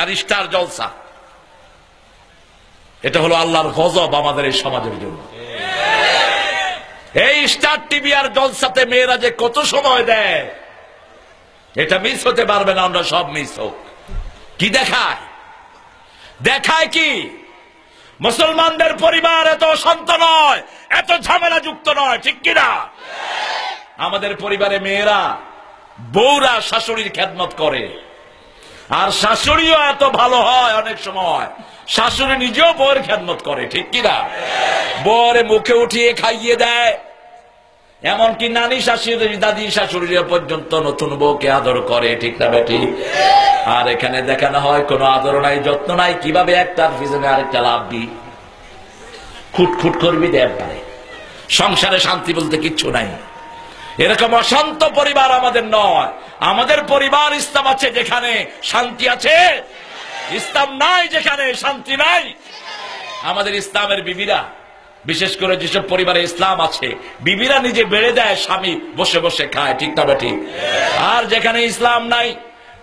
আর star জলসা, এটা হলো আল্লাহর গজব আমাদের এই সমাজের জন্য। এই স্টার টিভি আর জলসাতে মেয়েরা যে কত সময় দেয়, এটা মিস হতে পারবে না। আমরা সব মিস হোক। কি দেখায়? দেখায় কি? মুসলমানদের পরিবার এত শান্ত নয়, এত ঝামেলা যুক্ত নয়, ঠিক কিনা? আমাদের পরিবারে মেয়েরা, বউরা শাশুড়ির খেদমত করে, আর শাশুড়িও এত ভালো হয় অনেক সময়, শাশুড়ি নিজেও বউয়ের খেদমত করে, ঠিক কিনা? বউরে মুখে উঠিয়ে খাইয়ে দেয়, এমনকি নানি শাশুড়ি, দাদি শাশুড়ি পর্যন্ত নতুন বউকে আদর করে, ঠিক না বেটি? আর এখানে দেখানো হয় কোনো আদর নাই, যত্ন নাই, কিভাবে একটার পিছনে আরেকটা লাভবি, খুটখুট করবি, দেব পারে। সংসারে শান্তি বলতে কিচ্ছু নাই। এরকম অশান্ত পরিবার আমাদের নয়। আমাদের পরিবার ইসলাম আছে যেখানে শান্তি আছে, ইসলাম নাই যেখানে শান্তি নাই। আমাদের ইসলামের বিবিরা, বিশেষ করে যেসব পরিবারে ইসলাম আছে, বিবিরা নিজে বেড়ে দেয়, স্বামী বসে বসে খায়, ঠিক না বেটি? আর যেখানে ইসলাম নাই,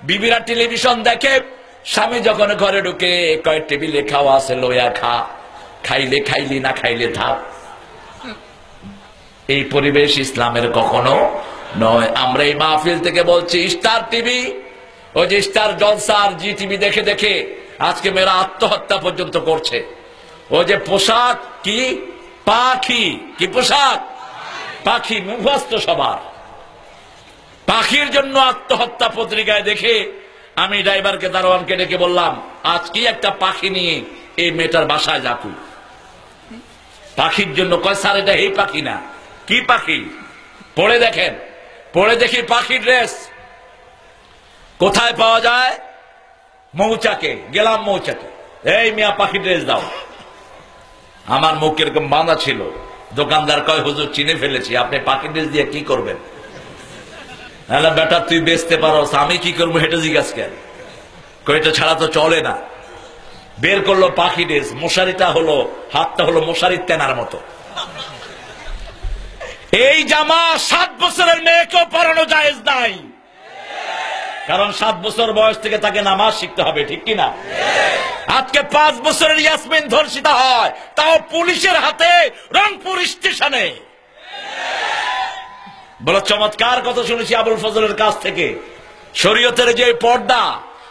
বিবিরা টেলিভিশন দেখে, স্বামী যখন ঘরে ঢুকে কয় টেবিলে খাওয়া আছে লইয়া খা, খাইলে খাইলি, না খাইলে থাক। এই পরিবেশ ইসলামের কখনো নয়। আমরা এই মাহফিল থেকে বলছি, স্টার টিভি, ওই যে স্টার জলসা আর জি টিভি দেখে দেখে আজকে মেয়েরা আত্মহত্যা পর্যন্ত করছে। ওই যে পোশাক, কি পাখি, কি পোশাক, পাখি মুখস্থ সবার, পাখির জন্য আত্মহত্যা পত্রিকায় দেখে আমি ড্রাইভারকে, দারোয়ানকে ডেকে বললাম, আজকে একটা পাখি নিয়ে এই মেয়েটার বাসায় যাবো, পাখির জন্য। কয় স্যার এটা এই পাখি না। কি পাখি? পড়ে দেখেন। পড়ে দেখি পাখির ড্রেস। কোথায় পাওয়া যায়? মৌচাকে। গেলাম মৌচাকে, এই মিয়া পাখির ড্রেস দাও। আমার মুখ এরকম বাঁধা ছিল। দোকানদার কয় হুজুর চিনে ফেলেছি, আপনি পাখির ড্রেস দিয়ে কি করবেন? বেটা তুই বেচতে পারো, আমি কি করবো হেঁটে জিজ্ঞাস কেন? এটা ছাড়া তো চলে না। বের করলো পাখি ড্রেস। মশারিটা হলো, হাতটা হলো মশারির তেনার মতো। এই জামা 7 বছরের মেয়েকেও পরানো জায়েজ নাই, কারণ 7 বছর বয়স থেকে তাকে নামাজ শিখতে হবে, ঠিক কিনা? আজকে 5 বছরের ইয়াসমিন ধর্ষিতা হয়, তাও পুলিশের হাতে, রংপুর স্টেশনে। বলো চমৎকার কথা শুনেছি আবুল ফজলের কাছ থেকে। শরীয়তের যে পর্দা,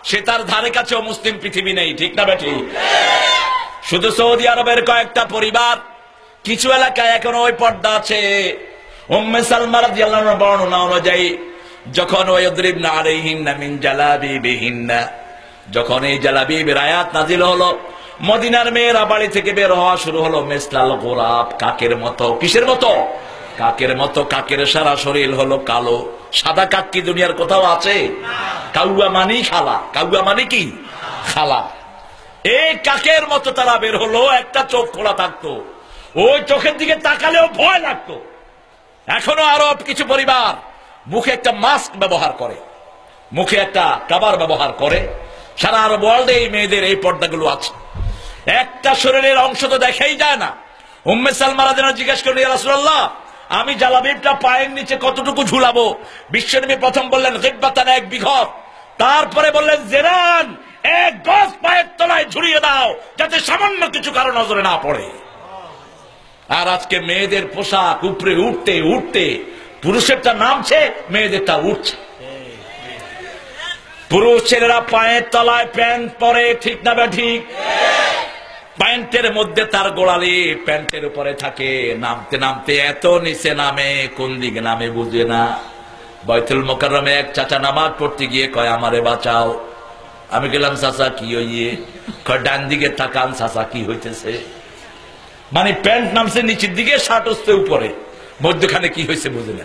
সে তার ধারে কাছেও মুসলিম পৃথিবী নেই, ঠিক না বেটি? শুধু সৌদি আরবের কয়েকটা পরিবার, কিছু এলাকায় এখনো ওই পর্দা আছে। উম্মে সালমা রাদিয়াল্লাহু আনহার বর্ণনা অনুযায়ী, যখন ওয়ায়দরিবনা আলাইহিন্না মিন জালাবিবিহিন্না, যখন এই জালাবিবের আয়াত নাজিল হলো, মদিনার মেয়েরা বাড়ি থেকে বের হওয়া শুরু হলো মিসলাল গোরাব, কাকের মতো। কিসের মতো? কাকের মতো। কাকের সারা শরীর হলো কালো। সাদা কাক কি দুনিয়ার কোথাও আছে? কাউয়া মানি খালা। কাউয়া মানে কি? খালা। এই কাকের মতো তারা বের হলো। একটা চোখ খোলা থাকতো, ওই চোখের দিকে তাকালেও ভয় লাগতো। এখনো আরো কিছু পরিবার মুখে একটা মাস্ক ব্যবহার করে, মুখে একটা কাভার ব্যবহার করে। সারা আরব ওয়ার্ল্ডে এই মেয়েদের এই পর্দাগুলো আছে। একটা শরীরের অংশ তো দেখাই যায় না। উম্মে সালমা রাদিয়াল্লাহু আনহা জিজ্ঞেস করলেন, ইয়া রাসূলুল্লাহ, আমি জালাবিবটা পায়ের নিচে কতটুকু ঝুলাবো? বিশ্বনবী প্রথম বললেন গিব্বাতান, 1 বিঘত। তারপরে বললেন জেরান, 1 গজ পায়ের তলায় ঝুলিয়ে দাও, যাতে সামান্য কিছু কারো নজরে না পড়ে। আর আজকে মেয়েদের পোশাক উপরে উঠতে উঠতে পুরুষেরটা নামছে, মেয়েদেরটা উঠছে। পুরুষ ছেলেরা পায়ের তলায় প্যান্ট পরে, ঠিক না বা ঠিক? প্যান্টের মধ্যে তার গোড়ালি প্যান্টের উপরে থাকে। নামতে নামতে এত নিচে নামে, কোন দিকে নামে বুঝে না। বাইতুল মুকাররমে এক চাচা নামাজ পড়তে গিয়ে কয়, আমারে বাঁচাও। আমি গেলাম, চাচা কি হইয়ে? কয় ডান দিকে তাকান চাচা, কি হইতেছে? মানে প্যান্ট নামছে নিচের দিকে, শার্ট হচ্ছে উপরে, মধ্যখানে কি হয়েছে বুঝে না।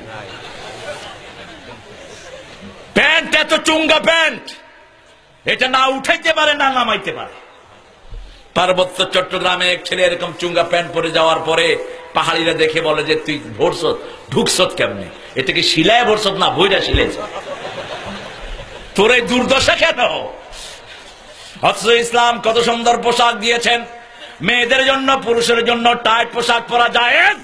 প্যান্ট এত চুঙ্গা প্যান্ট, এটা না উঠাইতে পারে না নামাইতে পারে। পার্বত্য চট্টগ্রামে এক ছেলে এরকম চুঙ্গা প্যান্ট পরে যাওয়ার পরে পাহাড়িরা দেখে বলে যে, তুই ভরসত, ঢুকছত কেমনে? এটা কি শিলায় ভরসত না বইটা শিলেছ? তোর এই দুর্দশা কেন? অথচ ইসলাম কত সুন্দর পোশাক দিয়েছেন মেয়েদের জন্য। পুরুষের জন্য টাইট পোশাক পরা জায়েজ,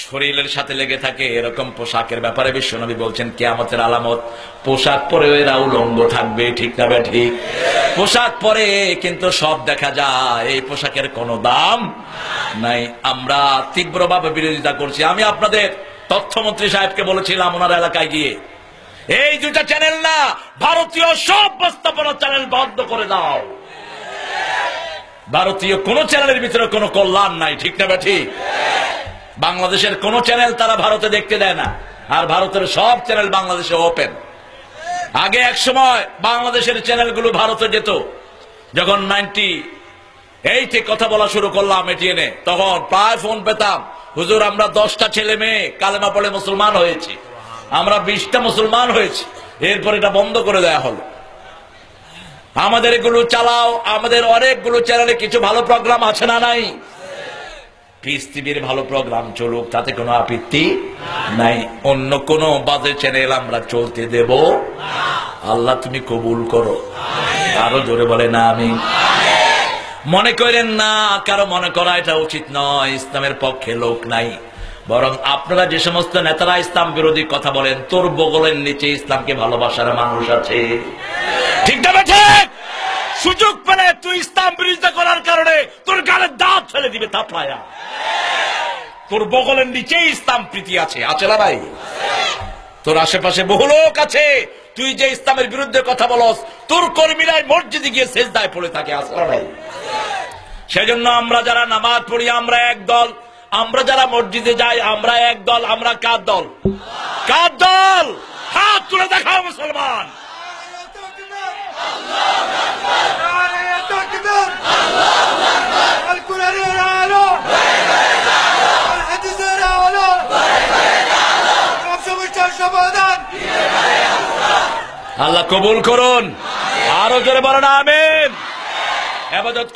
শরীরের সাথে লেগে থাকে, এরকম পোশাকের ব্যাপারে বিশ্বনবী বলছেন কিয়ামতের আলামত পোশাক পরে এরা উলঙ্গ থাকবে। ঠিক না বে ঠিক? পোশাক পরে কিন্তু সব দেখা যায়, এই পোশাকের কোনো দাম নাই। আমরা তীব্রভাবে বিরোধিতা করছি। আমি আপনাদের তথ্যমন্ত্রী সাহেবকে বলেছিলাম ওনার এলাকায় গিয়ে, এই দুটা চ্যানেল না, ভারতীয় সব প্রস্তাবনা চ্যানেল বন্ধ করে দাও। ভারতীয় কোন চ্যানেলের ভিতরে কোনো কল্যাণ নাই। ঠিক না বে ঠিক? বাংলাদেশের কোন চ্যানেল তারা ভারতে দেখতে দেয় না, আর ভারতের সব চ্যানেল বাংলাদেশে ওপেন। আগে এক সময় বাংলাদেশের চ্যানেলগুলো ভারতে যেত। যখন 98-এ কথা বলা শুরু করলাম এটিএনে, তখন প্রায় ফোন পেতাম, হুজুর আমরা 10টা ছেলে মেয়ে কালেমা পড়ে মুসলমান হয়েছি, আমরা 20টা মুসলমান হয়েছি, এরপর এটা বন্ধ করে দেয়া হলো। আমাদের এগুলো চালাও, আমাদের অনেকগুলো চ্যানেলে কিছু ভালো প্রোগ্রাম আছে না নাই? পিস টিভির ভালো প্রোগ্রাম চলুক, তাতে কোনো আপত্তি নাই। অন্য কোন বাজে চ্যানেল আমরা চলতে দেব আল্লাহ তুমি কবুল করো। আরো জোরে বলে না আমি। মনে করেন না কারো মনে করা এটা উচিত নয়, ইসলামের পক্ষে লোক নাই। বরং আপনারা যে সমস্ত নেতারা ইসলাম বিরোধী কথা বলেন, তোর বগলের নিচে ইসলামকে ভালোবাসার মানুষ আছে। ঠিক না ঠিক? সুযোগ পেলে তুই ইসলাম বিরোধিতা করার কারণে তোর গালের দাঁত ফেলে দিবে থাপড়ায়া। তোর বগলের নিচে ইসলাম প্রীতি আছে, আছে না ভাই? তোর আশেপাশে বহু লোক আছে, তুই যে ইসলামের বিরুদ্ধে কথা বলস, তোর কর্মীরাই মসজিদে গিয়ে সেজদায় পড়ে থাকে, আছে না ভাই? সেজন্য আমরা যারা নামাজ পড়ি আমরা এক দল, আমরা যারা মসজিদে যাই আমরা এক দল। আমরা কার দল? কার দল? হাত তুলে দেখাও মুসলমান। আল্লাহ কবুল করুন। আরো জোরে বলেন আমিন। ইবাদত